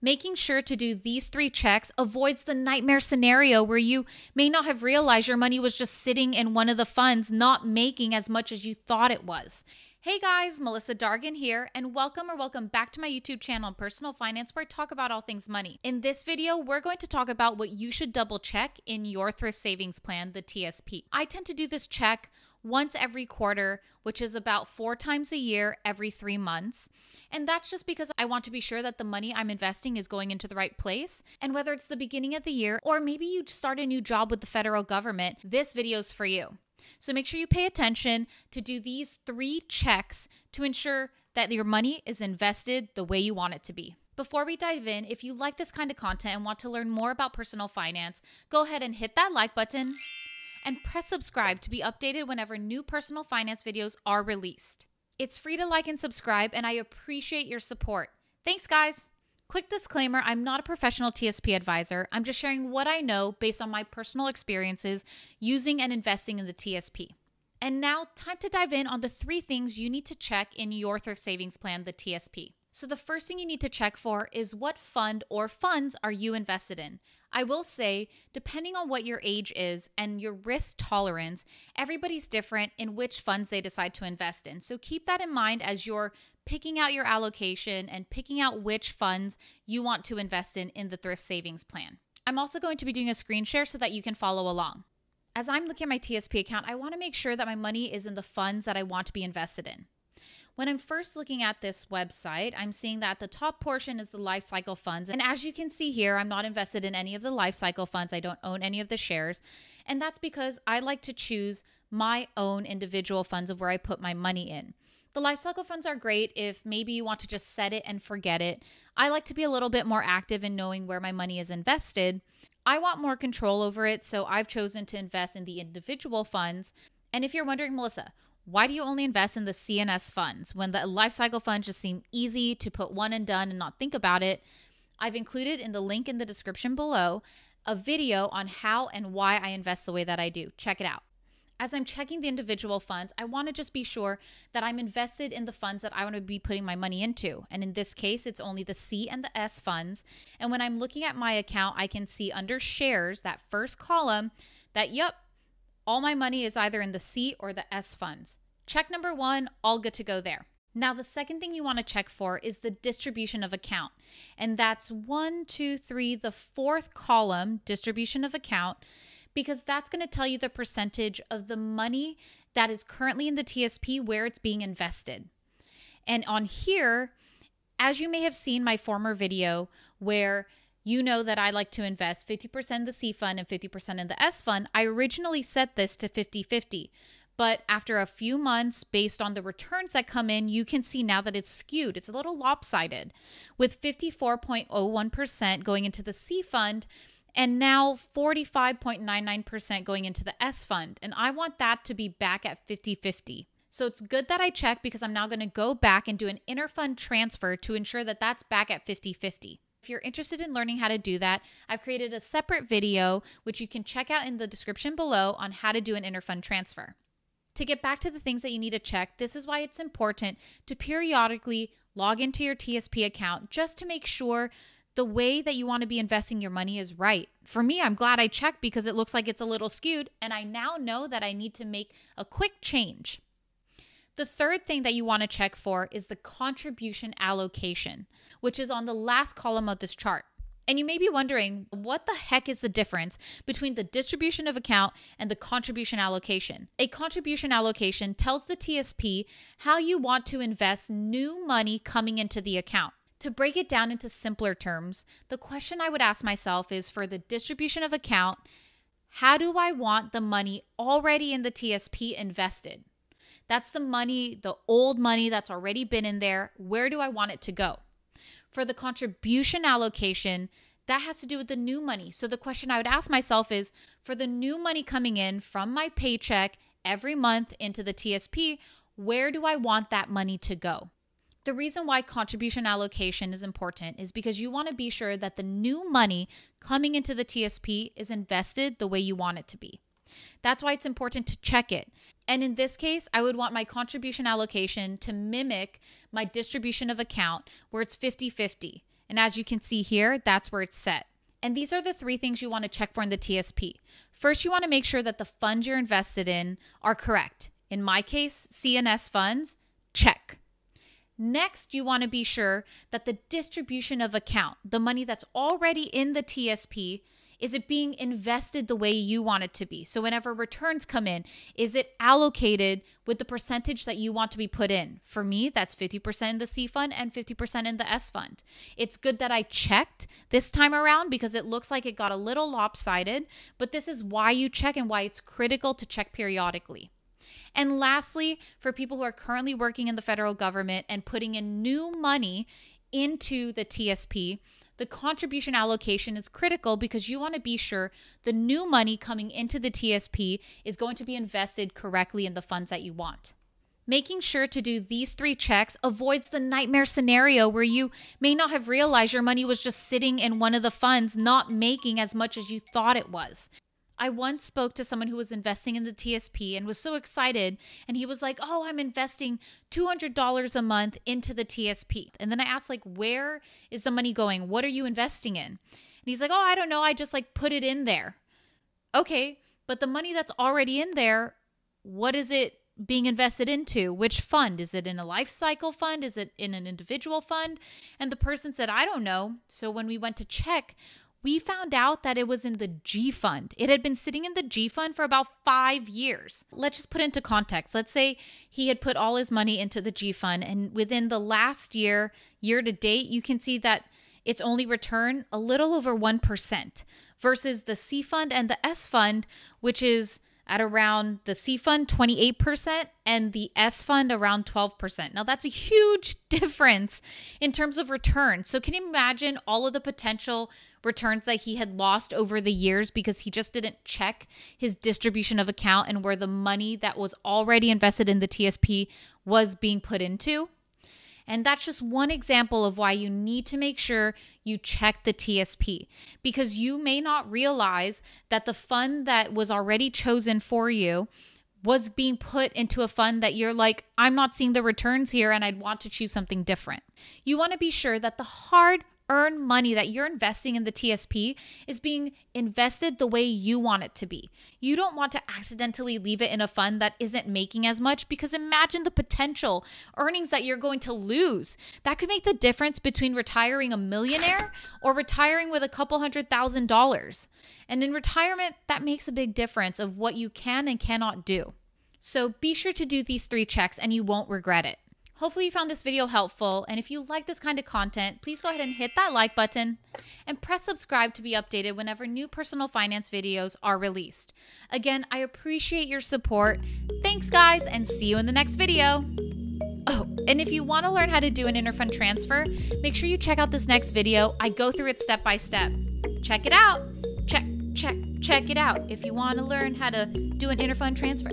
Making sure to do these 3 checks avoids the nightmare scenario where you may not have realized your money was just sitting in one of the funds, not making as much as you thought it was. Hey guys, Melissa Dargan here, and welcome back to my YouTube channel on Personal Finance, where I talk about all things money. In this video, we're going to talk about what you should double check in your Thrift Savings Plan, the TSP. I tend to do this check once every quarter, which is about 4 times a year, every 3 months. And that's just because I want to be sure that the money I'm investing is going into the right place. And whether it's the beginning of the year, or maybe you start a new job with the federal government, this video is for you. So make sure you pay attention to do these 3 checks to ensure that your money is invested the way you want it to be. Before we dive in, if you like this kind of content and want to learn more about personal finance, go ahead and hit that like button and press subscribe to be updated whenever new personal finance videos are released. It's free to like and subscribe, and I appreciate your support. Thanks, guys. Quick disclaimer, I'm not a professional TSP advisor. I'm just sharing what I know based on my personal experiences using and investing in the TSP. And now, time to dive in on the 3 things you need to check in your Thrift Savings Plan, the TSP. So the first thing you need to check for is what fund or funds are you invested in. I will say, depending on what your age is and your risk tolerance, everybody's different in which funds they decide to invest in. So keep that in mind as you're picking out your allocation and picking out which funds you want to invest in the Thrift Savings Plan. I'm also going to be doing a screen share so that you can follow along. As I'm looking at my TSP account, I want to make sure that my money is in the funds that I want to be invested in. When I'm first looking at this website, I'm seeing that the top portion is the life cycle funds. And as you can see here, I'm not invested in any of the life cycle funds. I don't own any of the shares. And that's because I like to choose my own individual funds of where I put my money in. The life cycle funds are great if maybe you want to just set it and forget it. I like to be a little bit more active in knowing where my money is invested. I want more control over it, so I've chosen to invest in the individual funds. And if you're wondering, Melissa, why do you only invest in the CNS funds when the life cycle funds just seem easy to put one and done and not think about it? I've included in the link in the description below a video on how and why I invest the way that I do. Check it out. As I'm checking the individual funds, I want to just be sure that I'm invested in the funds that I want to be putting my money into. And in this case, it's only the C and the S funds. And when I'm looking at my account, I can see under shares, that first column, that yep, all my money is either in the C or the S funds. Check number 1, all good to go there. Now, the second thing you want to check for is the distribution of account. And that's 1, 2, 3, the 4th column, distribution of account, because that's going to tell you the percentage of the money that is currently in the TSP where it's being invested. And on here, as you may have seen my former video where you know that I like to invest 50% in the C fund and 50% in the S fund, I originally set this to 50-50. But after a few months, based on the returns that come in, you can see now that it's skewed. It's a little lopsided, with 54.01% going into the C fund and now 45.99% going into the S fund. And I want that to be back at 50-50. So it's good that I check because I'm now going to go back and do an interfund transfer to ensure that that's back at 50-50. If you're interested in learning how to do that, I've created a separate video, which you can check out in the description below, on how to do an interfund transfer. To get back to the things that you need to check, this is why it's important to periodically log into your TSP account just to make sure the way that you want to be investing your money is right. For me, I'm glad I checked because it looks like it's a little skewed, and I now know that I need to make a quick change. The third thing that you want to check for is the contribution allocation, which is on the last column of this chart. And you may be wondering, what the heck is the difference between the distribution of account and the contribution allocation? A contribution allocation tells the TSP how you want to invest new money coming into the account. To break it down into simpler terms, the question I would ask myself is, for the distribution of account, how do I want the money already in the TSP invested? That's the money, the old money that's already been in there. Where do I want it to go? For the contribution allocation, that has to do with the new money. So the question I would ask myself is, for the new money coming in from my paycheck every month into the TSP, where do I want that money to go? The reason why contribution allocation is important is because you want to be sure that the new money coming into the TSP is invested the way you want it to be. That's why it's important to check it. And in this case, I would want my contribution allocation to mimic my distribution of account where it's 50-50. And as you can see here, that's where it's set. And these are the 3 things you want to check for in the TSP. First, you want to make sure that the funds you're invested in are correct. In my case, CNS funds, check. Next, you want to be sure that the distribution of account, the money that's already in the TSP, is it being invested the way you want it to be? So whenever returns come in, is it allocated with the percentage that you want to be put in? For me, that's 50% in the C fund and 50% in the S fund. It's good that I checked this time around because it looks like it got a little lopsided, but this is why you check and why it's critical to check periodically. And lastly, for people who are currently working in the federal government and putting in new money into the TSP, the contribution allocation is critical because you want to be sure the new money coming into the TSP is going to be invested correctly in the funds that you want. Making sure to do these 3 checks avoids the nightmare scenario where you may not have realized your money was just sitting in one of the funds not making as much as you thought it was. I once spoke to someone who was investing in the TSP and was so excited, and he was like, oh, I'm investing $200 a month into the TSP. And then I asked, like, where is the money going? What are you investing in? And he's like, oh, I don't know. I just put it in there. Okay, but the money that's already in there, what is it being invested into? Which fund? Is it in a life cycle fund? Is it in an individual fund? And the person said, I don't know. So when we went to check, we found out that it was in the G fund. It had been sitting in the G fund for about 5 years. Let's just put it into context. Let's say he had put all his money into the G fund, and within the last year to date, you can see that it's only returned a little over 1% versus the C fund and the S fund, which is at around the C fund 28% and the S fund around 12%. Now that's a huge difference in terms of return. So can you imagine all of the potential returns that he had lost over the years because he just didn't check his distribution of account and where the money that was already invested in the TSP was being put into? And that's just one example of why you need to make sure you check the TSP, because you may not realize that the fund that was already chosen for you was being put into a fund that you're like, I'm not seeing the returns here and I'd want to choose something different. You want to be sure that the hard-earned money that you're investing in the TSP is being invested the way you want it to be. You don't want to accidentally leave it in a fund that isn't making as much, because imagine the potential earnings that you're going to lose. That could make the difference between retiring a millionaire or retiring with a couple $100,000. And in retirement, that makes a big difference of what you can and cannot do. So be sure to do these 3 checks and you won't regret it. Hopefully you found this video helpful, and if you like this kind of content, please go ahead and hit that like button and press subscribe to be updated whenever new personal finance videos are released. Again, I appreciate your support. Thanks guys, and see you in the next video. Oh, and if you want to learn how to do an interfund transfer, make sure you check out this next video. I go through it step by step. Check it out. Check it out if you want to learn how to do an interfund transfer.